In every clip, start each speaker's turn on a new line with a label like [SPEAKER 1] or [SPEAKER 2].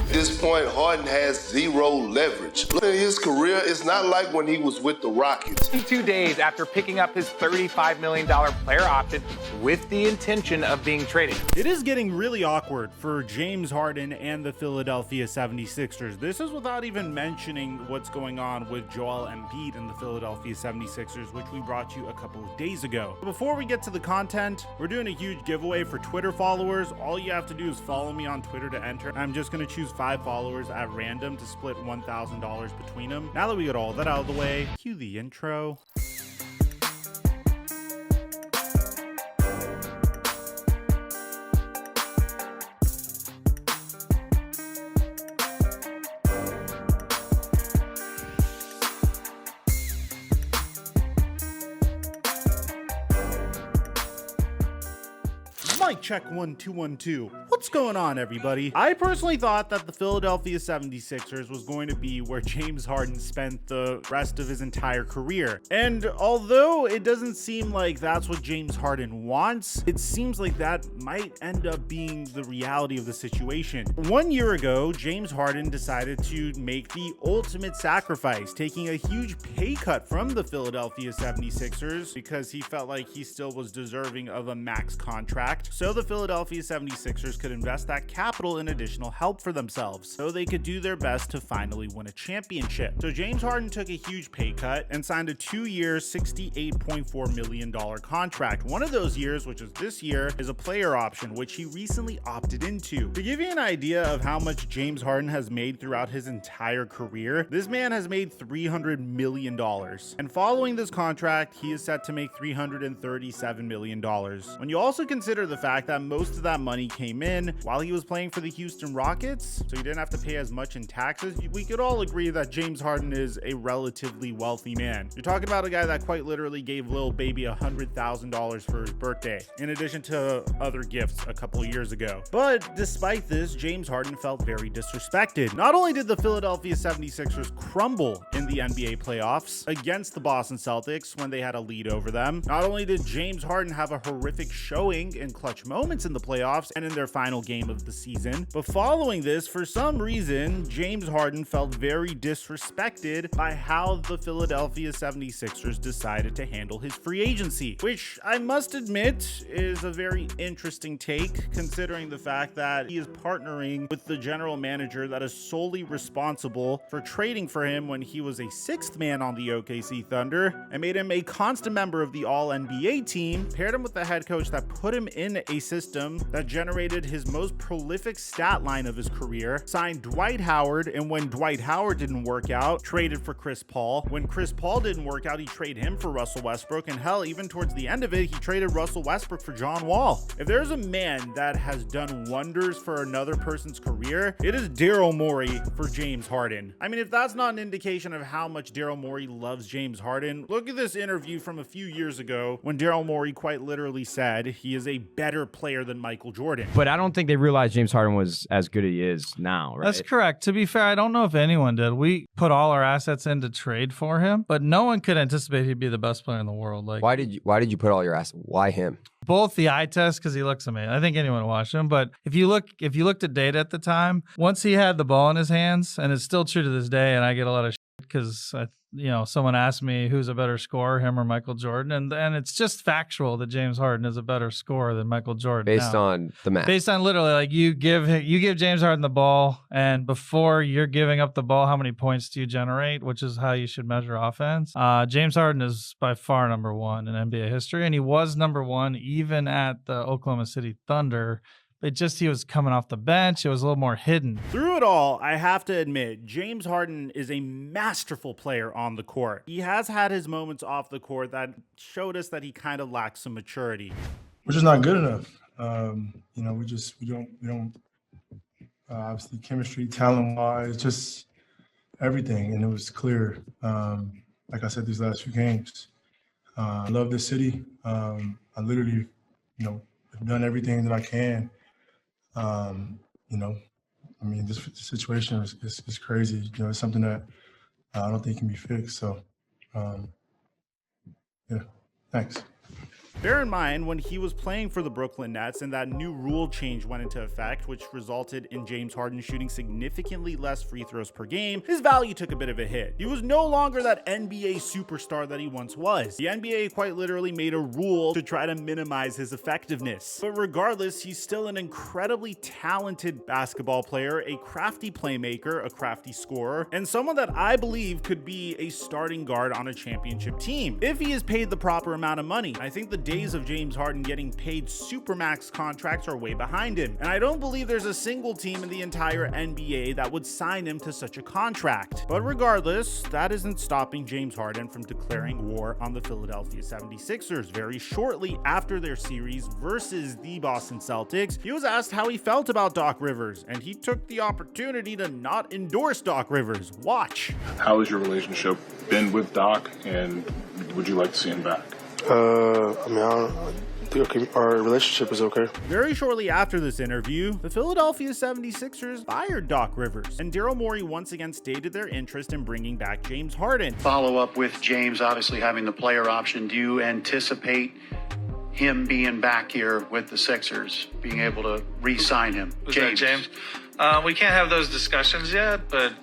[SPEAKER 1] At this point, Harden has zero leverage. Look at his career. It's not like when he was with the Rockets.
[SPEAKER 2] 2 days after picking up his $35 million player option with the intention of being traded.
[SPEAKER 3] It is getting really awkward for James Harden and the Philadelphia 76ers. This is without even mentioning what's going on with Joel Embiid and the Philadelphia 76ers, which we brought you a couple of days ago. Before we get to the content, we're doing a huge giveaway for Twitter followers. All you have to do is follow me on Twitter to enter. I'm just going to choose 5 followers at random to split $1,000 between them. Now that we got all that out of the way, cue the intro. Mic check 1 2 1 2. What's going on, everybody? I personally thought that the Philadelphia 76ers was going to be where James Harden spent the rest of his entire career. And although it doesn't seem like that's what James Harden wants, it seems like that might end up being the reality of the situation. 1 year ago, James Harden decided to make the ultimate sacrifice, taking a huge pay cut from the Philadelphia 76ers because he felt like he still was deserving of a max contract. So the Philadelphia 76ers could invest that capital in additional help for themselves, so they could do their best to finally win a championship. So James Harden took a huge pay cut and signed a 2-year, $68.4 million contract. One of those years, which is this year, is a player option, which he recently opted into. To give you an idea of how much James Harden has made throughout his entire career, this man has made $300 million. And following this contract, he is set to make $337 million. When you also consider the fact that most of that money came in while he was playing for the Houston Rockets, so he didn't have to pay as much in taxes, we could all agree that James Harden is a relatively wealthy man. You're talking about a guy that quite literally gave Lil Baby $100,000 for his birthday, in addition to other gifts a couple years ago. But despite this, James Harden felt very disrespected. Not only did the Philadelphia 76ers crumble in the NBA playoffs against the Boston Celtics when they had a lead over them, not only did James Harden have a horrific showing in clutch moments in the playoffs and in their final game of the season, but following this, for some reason, James Harden felt very disrespected by how the Philadelphia 76ers decided to handle his free agency, which I must admit is a very interesting take, considering the fact that he is partnering with the general manager that is solely responsible for trading for him when he was a 6th man on the OKC Thunder and made him a constant member of the All-NBA team, paired him with the head coach that put him in a system that generated his most prolific stat line of his career, signed Dwight Howard, and when Dwight Howard didn't work out, traded for Chris Paul. When Chris Paul didn't work out, he traded him for Russell Westbrook, and hell, even towards the end of it, he traded Russell Westbrook for John Wall. If there's a man that has done wonders for another person's career, it is Daryl Morey for James Harden. I mean, if that's not an indication of how much Daryl Morey loves James Harden, look at this interview from a few years ago when Daryl Morey quite literally said he is a better player than Michael Jordan.
[SPEAKER 4] But I don't think they realized James Harden was as good as he is now, right?
[SPEAKER 5] That's correct. To be fair, I don't know if anyone did. We put all our assets in to trade for him, but no one could anticipate he'd be the best player in the world. Like,
[SPEAKER 6] why did you put all your assets? Why him?
[SPEAKER 5] Both the eye test, because he looks amazing. I think anyone watched him. But if you looked at data at the time, once he had the ball in his hands, and it's still true to this day, and I get a lot of shit because someone asked me who's a better scorer, him or Michael Jordan, and it's just factual that James Harden is a better scorer than Michael Jordan.
[SPEAKER 6] Based on the math.
[SPEAKER 5] Based on literally, like you give James Harden the ball, and before you're giving up the ball, how many points do you generate, which is how you should measure offense. James Harden is by far number 1 in NBA history, and he was number 1 even at the Oklahoma City Thunder. He was coming off the bench. It was a little more hidden.
[SPEAKER 3] Through it all, I have to admit, James Harden is a masterful player on the court. He has had his moments off the court that showed us that he kind of lacks some maturity.
[SPEAKER 7] We're just not good enough. We don't obviously chemistry, talent-wise, just everything. And it was clear, like I said, these last few games. I love this city. I literally, have done everything that I can. This situation is crazy. It's something that I don't think can be fixed. So, yeah, thanks.
[SPEAKER 3] Bear in mind, when he was playing for the Brooklyn Nets and that new rule change went into effect, which resulted in James Harden shooting significantly less free throws per game, his value took a bit of a hit. He was no longer that NBA superstar that he once was. The NBA quite literally made a rule to try to minimize his effectiveness. But regardless, he's still an incredibly talented basketball player, a crafty playmaker, a crafty scorer, and someone that I believe could be a starting guard on a championship team if he is paid the proper amount of money. I think the days of James Harden getting paid supermax contracts are way behind him, and I don't believe there's a single team in the entire NBA that would sign him to such a contract. But regardless, that isn't stopping James Harden from declaring war on the Philadelphia 76ers. Very shortly after their series versus the Boston Celtics, he was asked how he felt about Doc Rivers, and he took the opportunity to not endorse Doc Rivers. Watch.
[SPEAKER 8] How has your relationship been with Doc, and would you like to see him back?
[SPEAKER 9] Our relationship is okay.
[SPEAKER 3] Very shortly after this interview, the Philadelphia 76ers fired Doc Rivers, and Daryl Morey once again stated their interest in bringing back James Harden.
[SPEAKER 10] Follow up with James obviously having the player option. Do you anticipate him being back here with the Sixers, being able to re-sign him?
[SPEAKER 5] James. We can't have those discussions yet, but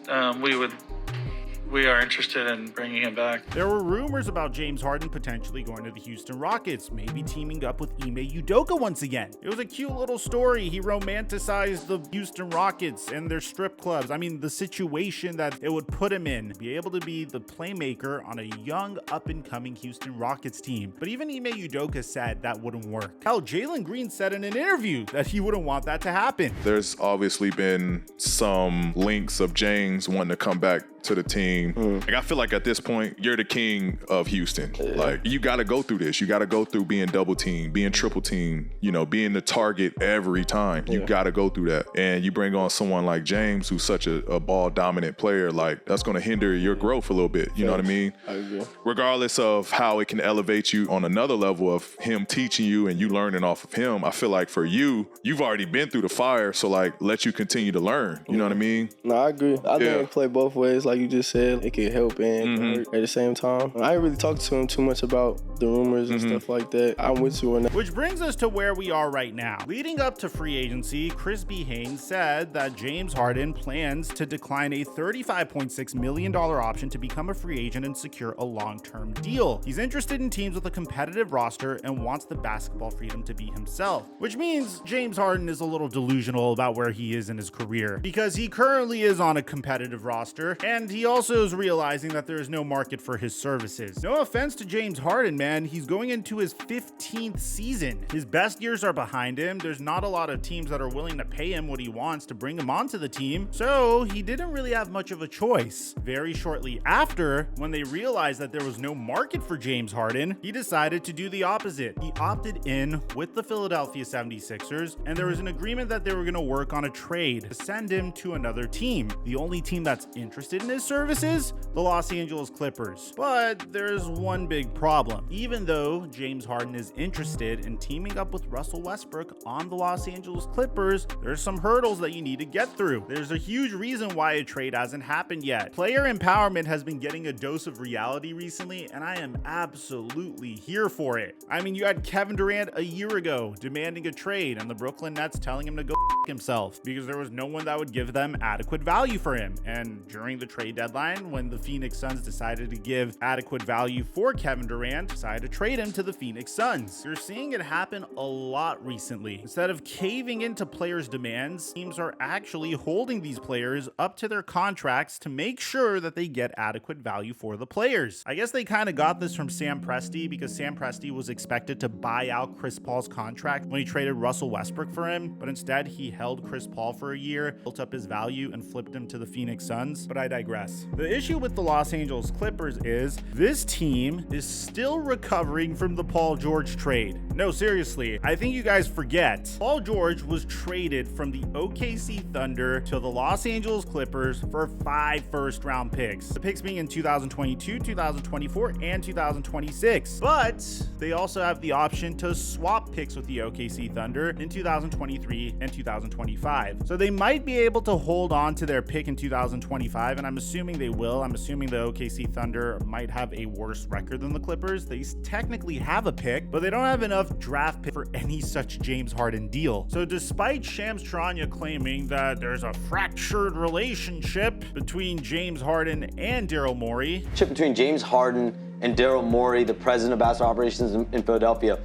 [SPEAKER 5] we are interested in bringing him back.
[SPEAKER 3] There were rumors about James Harden potentially going to the Houston Rockets, maybe teaming up with Ime Udoka once again. It was a cute little story. He romanticized the Houston Rockets and their strip clubs. I mean, the situation that it would put him in, be able to be the playmaker on a young, up-and-coming Houston Rockets team. But even Ime Udoka said that wouldn't work. Hell, Jalen Green said in an interview that he wouldn't want that to happen.
[SPEAKER 11] There's obviously been some links of James wanting to come back to the team. Like, I feel like at this point, you're the king of Houston. Like, you got to go through this. You got to go through being double team, being triple team, being the target every time. You got to go through that. And you bring on someone like James, who's such a ball dominant player, like, that's going to hinder your growth a little bit. You know what I mean?
[SPEAKER 9] I agree.
[SPEAKER 11] Regardless of how it can elevate you on another level of him teaching you and you learning off of him, I feel like for you, you've already been through the fire. So, like, let you continue to learn. You know what I mean?
[SPEAKER 9] No, I agree. I think it play both ways. Like you just said, it could help and hurt at the same time. I ain't really talked to him too much about the rumors and stuff like that. I'm with you on that.
[SPEAKER 3] Which brings us to where we are right now. Leading up to free agency, Chris B. Haynes said that James Harden plans to decline a $35.6 million option to become a free agent and secure a long-term deal. He's interested in teams with a competitive roster and wants the basketball freedom to be himself, which means James Harden is a little delusional about where he is in his career, because he currently is on a competitive roster, and he also is realizing that there is no market for his services. No offense to James Harden, man, he's going into his 15th season. His best years are behind him. There's not a lot of teams that are willing to pay him what he wants to bring him onto the team, so he didn't really have much of a choice. Very shortly after, when they realized that there was no market for James Harden, he decided to do the opposite. He opted in with the Philadelphia 76ers, and there was an agreement that they were going to work on a trade to send him to another team. The only team that's interested in his services, the Los Angeles Clippers. But there's one big problem. Even though James Harden is interested in teaming up with Russell Westbrook on the Los Angeles Clippers, there's some hurdles that you need to get through. There's a huge reason why a trade hasn't happened yet. Player empowerment has been getting a dose of reality recently, and I am absolutely here for it. I mean, you had Kevin Durant a year ago demanding a trade, and the Brooklyn Nets telling him to go himself because there was no one that would give them adequate value for him. And during the trade deadline, when the Phoenix Suns decided to give adequate value for Kevin Durant, decided to trade him to the Phoenix Suns. You're seeing it happen a lot recently. Instead of caving into players' demands, teams are actually holding these players up to their contracts to make sure that they get adequate value for the players. I guess they kind of got this from Sam Presti, because Sam Presti was expected to buy out Chris Paul's contract when he traded Russell Westbrook for him, but instead he held Chris Paul for a year, built up his value, and flipped him to the Phoenix Suns. But I digress. The issue with the Los Angeles Clippers is this team is still recovering from the Paul George trade. No, seriously, I think you guys forget. Paul George was traded from the OKC Thunder to the Los Angeles Clippers for 5 first-round picks. The picks being in 2022, 2024, and 2026. But they also have the option to swap picks with the OKC Thunder in 2023 and 2025. So they might be able to hold on to their pick in 2025, and I'm assuming they will. I'm assuming the OKC Thunder might have a worse record than the Clippers. They technically have a pick, but they don't have enough draft pick for any such James Harden deal. So despite Shams Charania claiming that there's a fractured relationship between James Harden and Daryl Morey,
[SPEAKER 12] between James Harden and Daryl Morey, the president of basketball operations in Philadelphia,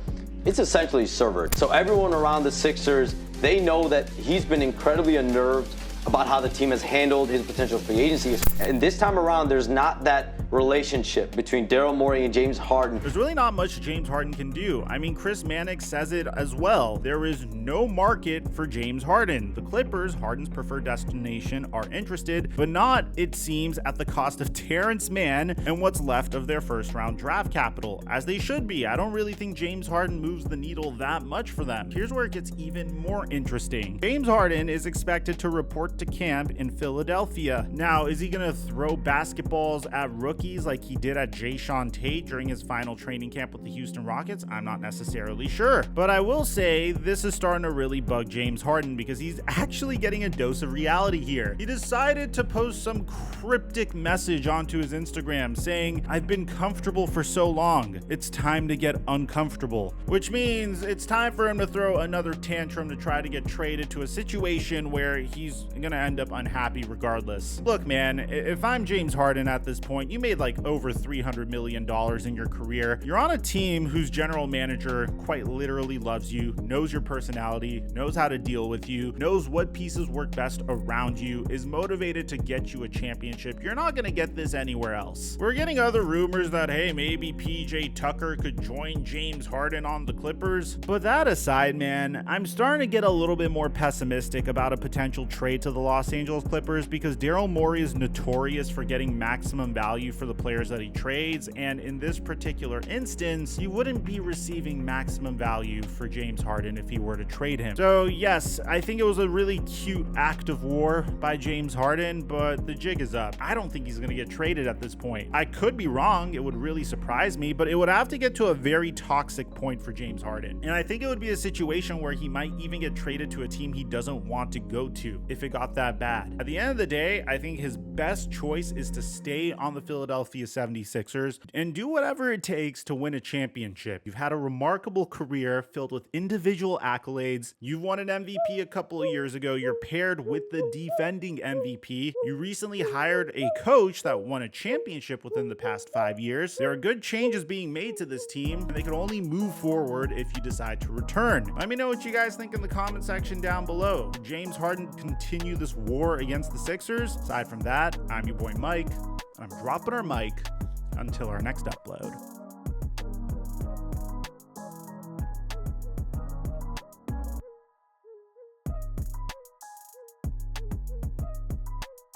[SPEAKER 12] it's essentially severed. So everyone around the Sixers, they know that he's been incredibly unnerved about how the team has handled his potential free agency. And this time around, there's not that relationship between Daryl Morey and James Harden.
[SPEAKER 3] There's really not much James Harden can do. I mean, Chris Mannix says it as well. There is no market for James Harden. The Clippers, Harden's preferred destination, are interested, but not, it seems, at the cost of Terrence Mann and what's left of their first-round draft capital, as they should be. I don't really think James Harden moves the needle that much for them. Here's where it gets even more interesting. James Harden is expected to report to camp in Philadelphia. Now, is he gonna throw basketballs at rookies like he did at Jayshawn Tate during his final training camp with the Houston Rockets? I'm not necessarily sure, but I will say this is starting to really bug James Harden because he's actually getting a dose of reality here. He decided to post some cryptic message onto his Instagram saying, "I've been comfortable for so long, it's time to get uncomfortable," which means it's time for him to throw another tantrum to try to get traded to a situation where he's gonna end up unhappy regardless. Look, man, if I'm James Harden at this point, you made like over $300 million in your career. You're on a team whose general manager quite literally loves you, knows your personality, knows how to deal with you, knows what pieces work best around you, is motivated to get you a championship. You're not gonna get this anywhere else. We're getting other rumors that, hey, maybe PJ Tucker could join James Harden on the Clippers. But that aside, man, I'm starting to get a little bit more pessimistic about a potential trade to the Los Angeles Clippers because Daryl Morey is notorious for getting maximum value for the players that he trades, and in this particular instance, you wouldn't be receiving maximum value for James Harden if he were to trade him. So yes, I think it was a really cute act of war by James Harden, but the jig is up. I don't think he's going to get traded at this point. I could be wrong, it would really surprise me, but it would have to get to a very toxic point for James Harden. And I think it would be a situation where he might even get traded to a team he doesn't want to go to if it got that bad. At the end of the day, I think his best choice is to stay on the Philadelphia 76ers and do whatever it takes to win a championship. You've had a remarkable career filled with individual accolades. You've won an MVP a couple of years ago. You're paired with the defending MVP. You recently hired a coach that won a championship within the past 5 years. There are good changes being made to this team, and they can only move forward if you decide to return. Let me know what you guys think in the comment section down below. Did James Harden continue this war against the Sixers? Aside from that, I'm your boy Mike. I'm dropping our mic until our next upload.